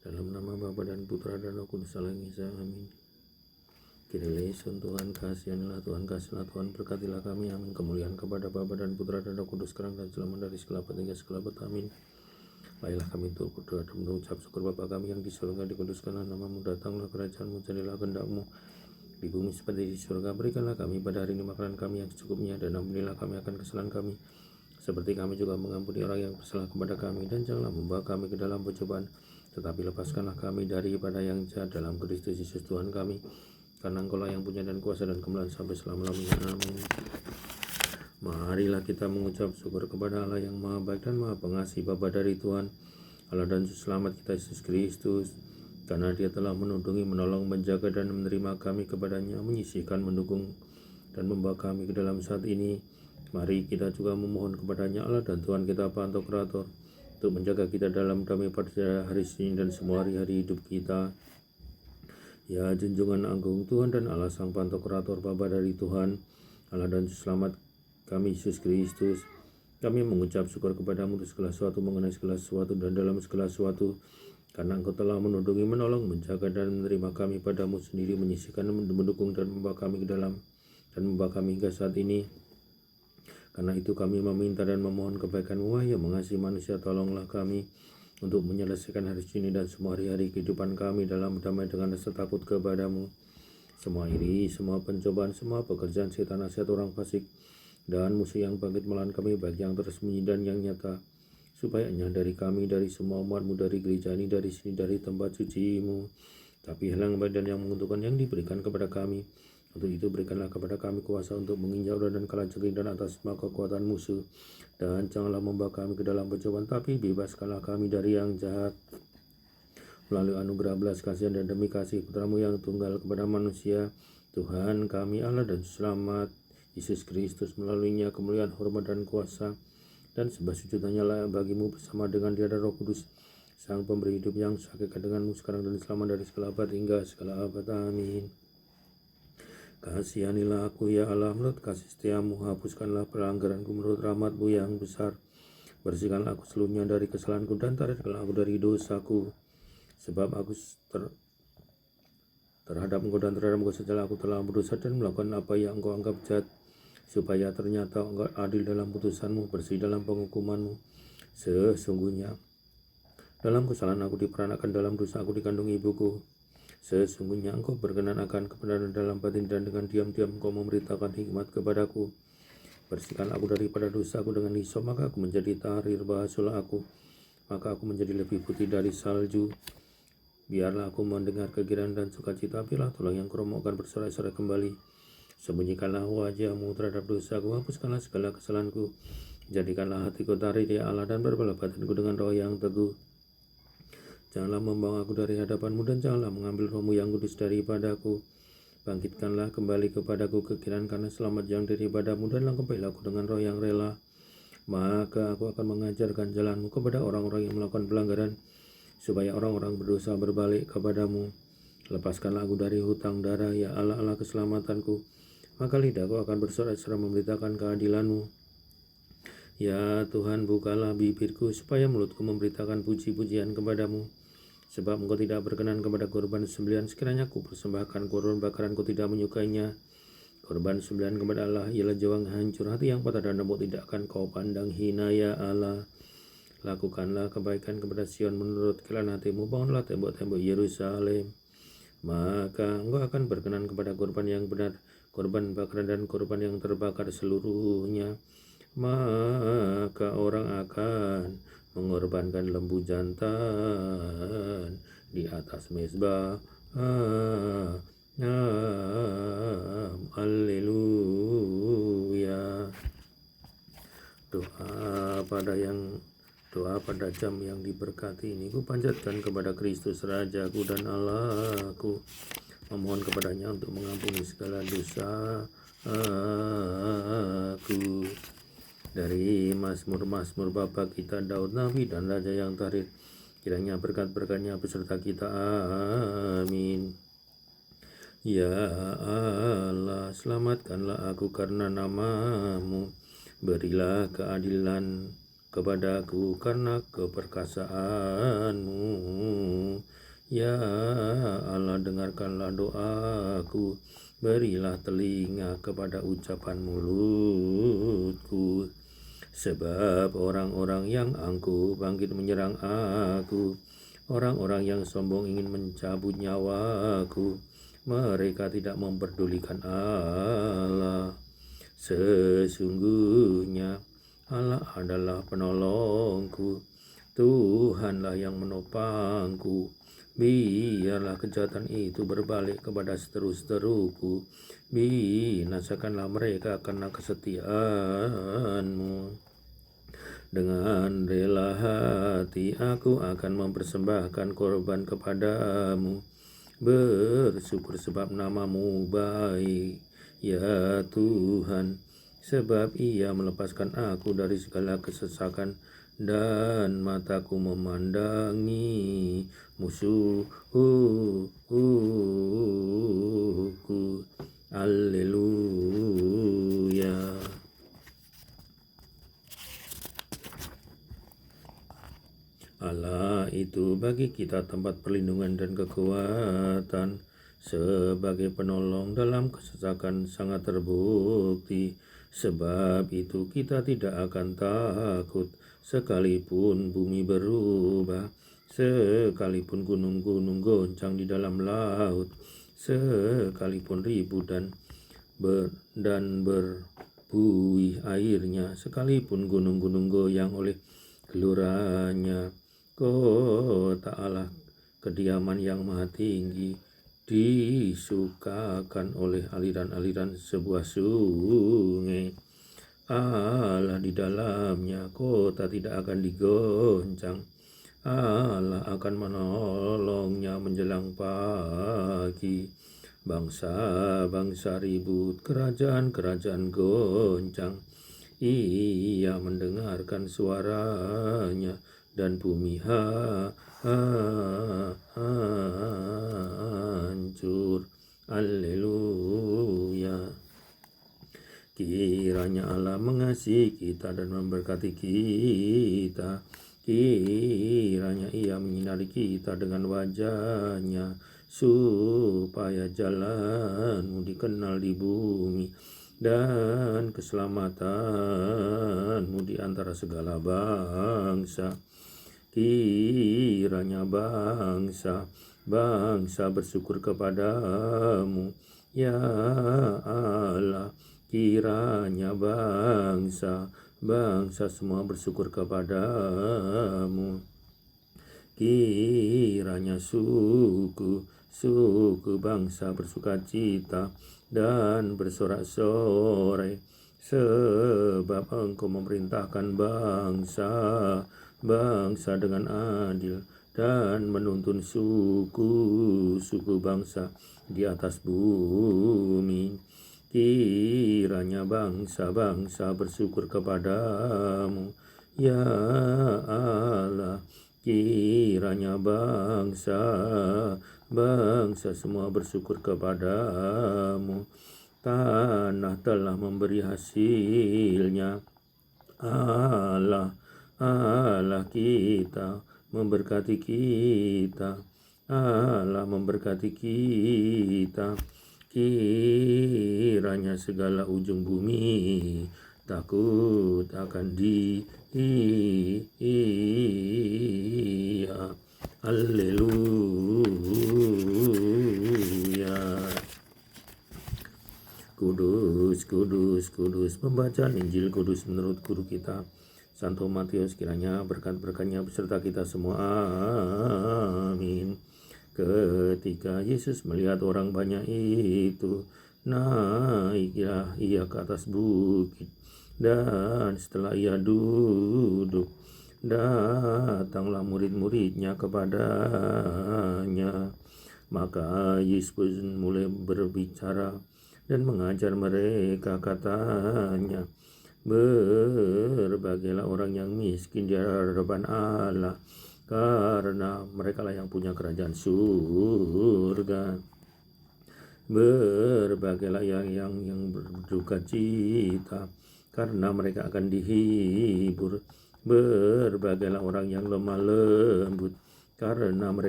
Dalam nama Bapa dan Putra dan Roh Kudus Allah yang Esa, amin. Kireleison, Tuhan kasihanilah, Tuhan kasihlah, Tuhan berkatilah kami, amin. Kemuliaan kepada Bapa dan Putra dan Roh Kudus sekarang dan selama dari segala abad hingga segala abad, amin. Baiklah kami untuk berdoa dan mengucap syukur Bapa kami yang di surga, dikuduskanlah namamu, datanglah kerajaanmu, jadilah kehendakmu di bumi seperti di surga. Berikanlah kami pada hari ini makanan kami yang secukupnya, dan ampunilah kami akan kesalahan kami, seperti kami juga mengampuni orang yang bersalah kepada kami, dan janganlah membawa kami ke dalam pencobaan, tetapi lepaskanlah kami daripada yang jahat, dalam Kristus Yesus Tuhan kami. Karena Engkaulah yang punya dan kuasa dan kemuliaan sampai selama-lamanya, amin. Marilah kita mengucap syukur kepada Allah yang maha baik dan maha pengasih, Bapa dari Tuhan Allah dan Juru Selamat kita Yesus Kristus, karena Dia telah menundungi, menolong, menjaga dan menerima kami kepadanya, menyisihkan, mendukung dan membawa kami ke dalam saat ini. Mari kita juga memohon kepadanya, Allah dan Tuhan kita Pantokrator, untuk menjaga kita dalam damai pada hari ini dan semua hari-hari hidup kita. Ya junjungan agung Tuhan dan Allah Sang Pantokrator, Bapa dari Tuhan Allah dan Juru Selamat kami Yesus Kristus, kami mengucap syukur kepadamu untuk segala sesuatu, mengenai segala sesuatu dan dalam segala sesuatu, karena Engkau telah menundungi, menolong, menjaga dan menerima kami padamu sendiri, menyisihkan, mendukung dan membawa kami ke dalam dan membawa kami hingga saat ini. Karena itu kami meminta dan memohon kebaikan-Mu, wahai yang mengasihi manusia, tolonglah kami untuk menyelesaikan hari ini dan semua hari-hari kehidupan kami dalam damai dengan rasa takut kepadamu. Semua iri, semua pencobaan, semua pekerjaan setan, nasihat orang fasik dan musuh yang bangkit melawan kami, baik yang tersembunyi dan yang nyata, supaya hanya dari kami, dari semua umat-Mu, dari gereja ini, dari sini, dari tempat suci-Mu, tapi hal yang baik dan yang menguntungkan yang diberikan kepada kami. Untuk itu berikanlah kepada kami kuasa untuk menginjau dan kalajengking dan atas semua kekuatan musuh, dan janganlah membawa kami ke dalam pencobaan, tapi bebaskanlah kami dari yang jahat, melalui anugerah belas kasihan dan demi kasih Putra-Mu yang tunggal kepada manusia, Tuhan kami Allah dan Selamat Yesus Kristus. Melaluinya kemuliaan, hormat dan kuasa dan sembah sujud hanyalah bagimu, bersama dengan Dia dan Roh Kudus, Sang Pemberi hidup yang sehakikat denganmu sekarang dan selama dari segala abad hingga segala abad, amin. Kasihanilah aku ya Allah, menurut kasih setiamu, hapuskanlah pelanggaranku menurut rahmat-Mu yang besar. Bersihkanlah aku seluruhnya dari kesalahanku, dan tarik-tarik aku dari dosaku. Sebab aku terhadap Engkau dan terhadap Engkau saja aku telah berdosa dan melakukan apa yang Engkau anggap jahat, supaya ternyata Engkau adil dalam putusan-Mu, bersih dalam penghukuman-Mu. Sesungguhnya dalam kesalahan aku diperanakan, dalam dosa aku dikandung ibuku. Sesungguhnya Engkau berkenan akan kebenaran dalam batin, dan dengan diam-diam Engkau memberitakan hikmat kepadaku. Bersihkan aku daripada dosaku dengan hisop, maka aku menjadi tahir, basuhlah aku, maka aku menjadi lebih putih dari salju. Biarlah aku mendengar kegirangan dan sukacita, biarlah tulang yang kuromokkan bersorak-sorai kembali. Sembunyikanlah wajah-Mu terhadap dosaku, hapuskanlah segala kesalahanku. Jadikanlah hatiku tarik ya Allah, dan berbelah batinku dengan roh yang teguh. Janganlah membawa aku dari hadapan-Mu, dan janganlah mengambil Roh-Mu yang kudus daripadaku. Bangkitkanlah kembali kepadaku kekiran karena selamat yang daripada-Mu, dan lengkapilah aku dengan roh yang rela. Maka aku akan mengajarkan jalan-Mu kepada orang-orang yang melakukan pelanggaran, supaya orang-orang berdosa berbalik kepadamu. Lepaskanlah aku dari hutang darah, ya Allah, Allah keselamatanku. Maka lidahku akan bersorak-sorai memberitakan keadilan-Mu. Ya Tuhan, bukalah bibirku, supaya mulutku memberitakan puji-pujian kepadamu. Sebab Engkau tidak berkenan kepada korban sembelihan, sekiranya ku persembahkan korban bakaran, Kau tidak menyukainya. Korban sembelihan kepada Allah ialah jiwa yang hancur, hati yang patah dan lembut tidak akan Kau pandang hina, ya Allah. Lakukanlah kebaikan kepada Sion menurut kerelaan hati-Mu, bangunlah tembok-tembok Yerusalem. Maka Engkau akan berkenan kepada korban yang benar, korban bakaran dan korban yang terbakar seluruhnya. Maka orang akan mengorbankan lembu jantan di atas mezbah. Haleluya. Doa pada jam yang diberkati ini ku panjatkan kepada Kristus Rajaku dan Allahku, memohon kepadanya untuk mengampuni segala dosa aku. Dari Mazmur Bapa kita Daud Nabi dan Raja yang tahir, kiranya berkat-berkatnya beserta kita, amin. Ya Allah, selamatkanlah aku karena nama-Mu, berilah keadilan kepadaku karena keperkasaan-Mu. Ya Allah, dengarkanlah doaku, berilah telinga kepada ucapan mulutku. Sebab orang-orang yang angkuh bangkit menyerang aku, orang-orang yang sombong ingin mencabut nyawaku. Mereka tidak memperdulikan Allah. Sesungguhnya Allah adalah penolongku, Tuhanlah yang menopangku. Biarlah kejahatan itu berbalik kepada seteru-seteruku, binasakanlah mereka karena kesetiaan-Mu. Dengan rela hati aku akan mempersembahkan korban kepadamu, bersyukur sebab nama-Mu baik, ya Tuhan, sebab Ia melepaskan aku dari segala kesesakan dan mataku memandangi musuhku. Haleluya. Allah itu bagi kita tempat perlindungan dan kekuatan, sebagai penolong dalam kesesakan sangat terbukti. Sebab itu kita tidak akan takut, sekalipun bumi berubah, sekalipun gunung-gunung goncang di dalam laut, sekalipun ribut dan berbuih airnya, sekalipun gunung-gunung goyang oleh gelurannya. Kota Allah, kediaman yang maha tinggi, disukakan oleh aliran-aliran sebuah sungai. Allah di dalamnya, kota tidak akan digoncang. Allah akan menolongnya menjelang pagi. Bangsa-bangsa ribut, kerajaan-kerajaan goncang. Ia mendengarkan suaranya, dan bumi hancur. Haleluya. Kiranya Allah mengasihi kita dan memberkati kita. Kiranya Ia menyinari kita dengan wajah-Nya, supaya jalan-Mu dikenal di bumi, dan keselamatan-Mu di antara segala bangsa. Kiranya bangsa bersyukur kepadamu, ya Allah. Kiranya bangsa semua bersyukur kepadamu. Kiranya suku bangsa bersukacita dan bersorak-sorai, sebab Engkau memerintahkan bangsa dengan adil, dan menuntun suku bangsa di atas bumi. Kiranya bangsa bersyukur kepadamu, ya Allah. Kiranya bangsa semua bersyukur kepadamu. Tanah telah memberi hasilnya. Allah kita memberkati kita. Allah memberkati kita. Kiranya segala ujung bumi takut akan Dia. Haleluya. Kudus, kudus, kudus. Pembacaan Injil Kudus menurut guru kita Santo Matius. Kiranya berkat-berkatnya beserta kita semua. Amin. Ketika Yesus melihat orang banyak itu, naiklah Ia ke atas bukit, dan setelah Ia duduk, datanglah murid-muridnya kepadanya. Maka Yesus pun mulai berbicara dan mengajar mereka, katanya, berbagailah orang yang miskin di hadapan Allah, karena merekalah yang punya kerajaan surga. Berbagailah yang berduka cita, karena mereka akan dihibur. Berbagailah orang yang lemah lembut, karena mereka